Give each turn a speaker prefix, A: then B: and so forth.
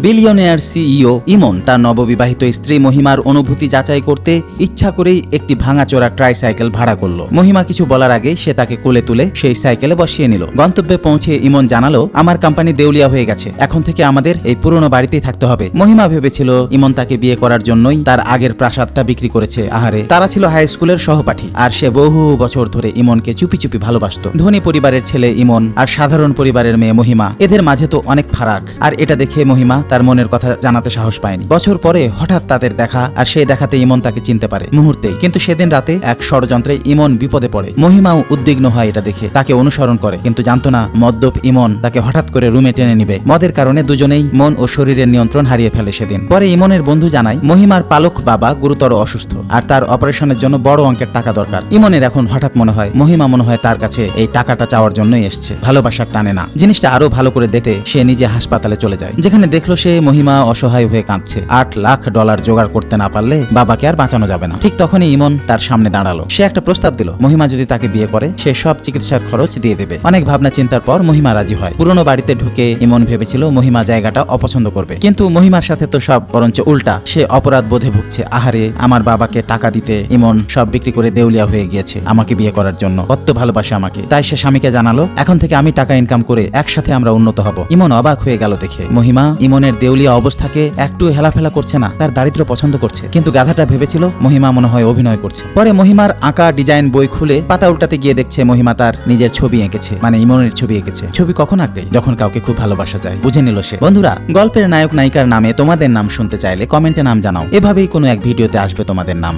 A: Billionaire CEO ইমন তার নববিবাহিত স্ত্রী মহিমার অনুভূতি যাচাই করতে ইচ্ছা করেই একটি ভাঙাচোরা ট্রাইসাইকেল ভাড়া করল। মহিমা কিছু বলার আগে সে তাকে কোলে তুলে সেই সাইকেলে বসিয়ে নিল। গন্তব্যে পৌঁছে ইমন জানালো, আমার কোম্পানি দেউলিয়া হয়ে গেছে, এখন থেকে আমাদের এই পুরনো বাড়িতেই থাকতে হবে। মহিমা ভেবেছিল ইমন তাকে বিয়ে করার জন্যই তার আগের প্রাসাদটা বিক্রি করেছে। আহারে, তারা ছিল হাই স্কুলের সহপাঠী, আর সে বহু বছর ধরে ইমনকে চুপি চুপি ভালোবাসত। ধনী পরিবারের ছেলে ইমন আর সাধারণ পরিবারের মেয়ে মহিমা, এদের মাঝে তো অনেক ফারাক। আর এটা দেখে মহিমা তার মনের কথা জানাতে সাহস পায়নি। বছর পরে হঠাৎ তাদের দেখা, আর সেই দেখাতে ইমন তাকে চিনতে পারে মুহূর্তেই। কিন্তু সেদিন রাতে এক ষড়যন্ত্রে ইমন বিপদে পড়ে। মহিমাও উদ্বিগ্ন হয় এটা দেখে, তাকে অনুসরণ করে, কিন্তু জানতো না মদ্যপ ইমন তাকে হঠাৎ করে রুমে টেনে নিবে। মদের কারণে দুজনেই মন ও শরীরের নিয়ন্ত্রণ হারিয়ে ফেলে সেদিন। পরে ইমনের বন্ধু জানায় মহিমার পালক বাবা গুরুতর অসুস্থ, আর তার অপারেশনের জন্য বড় অঙ্কের টাকা দরকার। ইমনের এখন হঠাৎ মনে হয় মহিমা মনে হয় তার কাছে এই টাকাটা চাওয়ার জন্যই এসছে, ভালোবাসার টানে না। জিনিসটা আরো ভালো করে দেখতে সে নিজে হাসপাতালে চলে যায়, যেখানে দেখলো সে মহিমা অসহায় হয়ে কাঁদছে। $8 লাখ জোগাড় করতে না পারলে বাবাকে আর বাঁচানো যাবে না। ঠিক তখনই ইমন তার সামনে দাঁড়ালো। সে একটা প্রস্তাব দিল, মহিমা যদি তাকে বিয়ে করে সে সব চিকিৎসার খরচ দিয়ে দেবে। অনেক ভাবনা চিন্তার পর মহিমা রাজি হয়। পুরনো বাড়িতে ঢুকে ইমন ভেবেছিল মহিমা জায়গাটা অপছন্দ করবে, কিন্তু মহিমার সাথে তো সব বরঞ্চ উল্টা। সে অপরাধ বোধে ভুগছে। আহারে, আমার বাবাকে টাকা দিতে ইমন সব বিক্রি করে দেউলিয়া হয়ে গিয়েছে আমাকে বিয়ে করার জন্য। কত ভালোবাসে আমাকে। তাই সে স্বামীকে জানালো, এখন থেকে আমি টাকা ইনকাম করে একসাথে আমরা উন্নত হব। ইমন অবাক হয়ে গেল দেখে মহিমা ইমনের দেউলিয়া অবস্থাকে একটু হেলাফেলা করছে না, তার দারিদ্র পছন্দ করছে। কিন্তু গাধাটা ভেবেছিল মহিমা মনে হয় অভিনয় করছে। পরে মহিমার আঁকা ডিজাইন বই খুলে পাতা উল্টাতে গিয়ে দেখছে মহিমা তার নিজের ছবি এঁকেছে, মানে ইমনের ছবি এঁকেছে। ছবি কখন আঁকে? যখন কাউকে খুব ভালোবাসা যায়। বুঝে নিল সে। বন্ধুরা, গল্পের নায়ক নায়িকার নামে তোমাদের নাম শুনতে চাইলে কমেন্টে নাম জানাও। এভাবেই কোনো এক ভিডিওতে আসবে তোমাদের নাম।